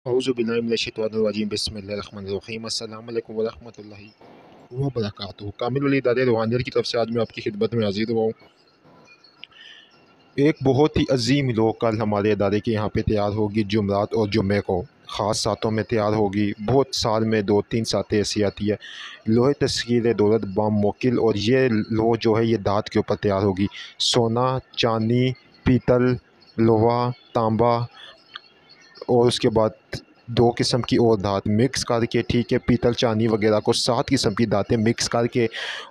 औज़ुबिल्लाहिमिनश्शैतानिर्रजीम बिस्मिल्लाहिर्रहमानिर्रहीम अस्सलामु अलैकुम वरहमतुल्लाहि वबरकातुहू। कामिल वली इदारे रूहानियत की तरफ से आज मैं आपकी खिदमत में हाजिर हुआ हूँ। एक बहुत ही अजीम लोग कल हमारे इदारे के यहाँ पे तैयार होगी, जुमरात और जुम्मे को ख़ास सातों में तैयार होगी। बहुत साल में 2-3 सातें ऐसी आती है। लोहे तस्कीर दौलत बम मोकिल, और ये लोह जो है ये दाँत के ऊपर तैयार होगी। सोना, चांदी, पीतल, लोहा, तांबा और उसके बाद 2 किस्म की और धात मिक्स करके, ठीक है, पीतल चांदी वगैरह को 7 किस्म की धातें मिक्स करके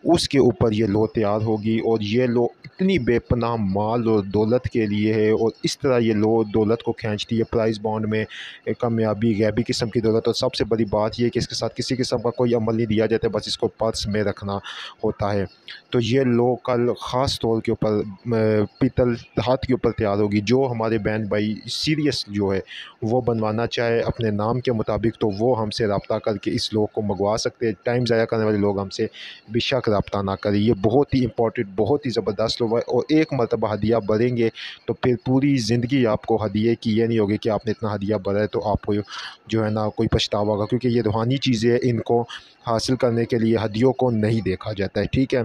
उसके ऊपर ये लो तैयार होगी। और ये लो इतनी बेपनाह माल और दौलत के लिए है, और इस तरह ये लो दौलत को खींचती है। प्राइस बॉन्ड में कामयाबी, गैबी किस्म की दौलत। और सबसे बड़ी बात यह कि इसके साथ किसी किस्म का कोई अमल नहीं दिया जाता, बस इसको पर्स में रखना होता है। तो ये लो कल ख़ास तौर के ऊपर पीतल धात के ऊपर तैयार होगी। जो हमारे बहन भाई सीरियस जो है वो बनवाना चाहे अपने नाम के मुताबिक, तो वो हमसे रब्ता करके इस लोग को मंगवा सकते हैं। टाइम ज़ाया करने वाले लोग हमसे बेशक रब्ता ना करें। ये बहुत ही इंपॉर्टेंट, बहुत ही ज़बरदस्त लोग है। और एक मरतबा हदिया भरेंगे तो फिर पूरी ज़िंदगी आपको हदिये की ये नहीं होगी कि आपने इतना हदिया भरा है तो आपको जो है ना कोई पछतावा होगा, क्योंकि ये रूहानी चीज़ें, इनको हासिल करने के लिए हदियों को नहीं देखा जाता है। ठीक है।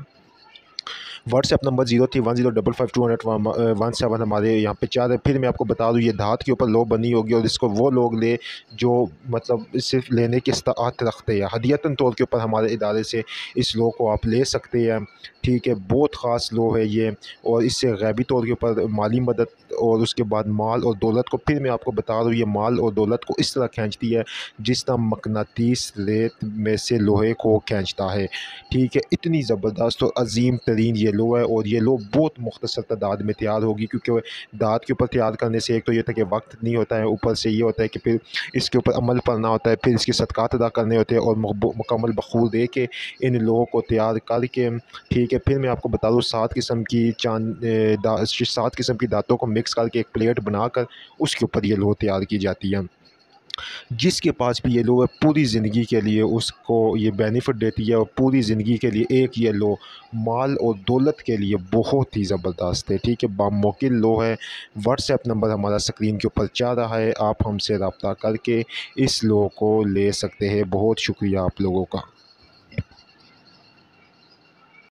व्हाट्सएप नंबर 0310552217 हमारे यहाँ पे 4 है। फिर मैं आपको बता दूँ, ये धात के ऊपर लो बनी होगी, और इसको वो लोग ले जो मतलब सिर्फ लेने की इस्तात रखते हैं। हदियतन तौर के ऊपर हमारे इदारे से इस लो को आप ले सकते हैं। ठीक है, बहुत ख़ास लो है ये, और इससे गैबी तौर के ऊपर माली मदद और उसके बाद माल और दौलत को, फिर मैं आपको बता दूँ, ये माल और दौलत को इस तरह खींचती है जिस तरह मकनातीस रेत में से लोहे को खींचता है। ठीक है, इतनी ज़बरदस्त और अजीम तरीन ये लो है। और ये लो बहुत मुख्तसर तादाद में तैयार होगी, क्योंकि दाँत के ऊपर तैयार करने से एक तो ये था कि वक्त नहीं होता है, ऊपर से ये होता है कि फिर इसके ऊपर अमल पड़ना होता है, फिर इसके सदक़ात अदा करने होते हैं, और मुकम्मल बखूर दे के इन लोगों को तैयार करके, ठीक है, फिर मैं आपको बता दूँ 7 किस्म की 7 किस्म की दाँतों को मिक्स करके एक प्लेट बनाकर उसके ऊपर ये लो तैयार की जाती है। जिसके पास भी ये लो है, पूरी ज़िंदगी के लिए उसको ये बेनिफिट देती है, और पूरी ज़िंदगी के लिए एक ये लो माल और दौलत के लिए बहुत ही ज़बरदस्त है। ठीक है, बामुकिल लो है। व्हाट्सएप नंबर हमारा स्क्रीन के ऊपर जा रहा है, आप हमसे रब्ता करके इस लो को ले सकते हैं। बहुत शुक्रिया आप लोगों का।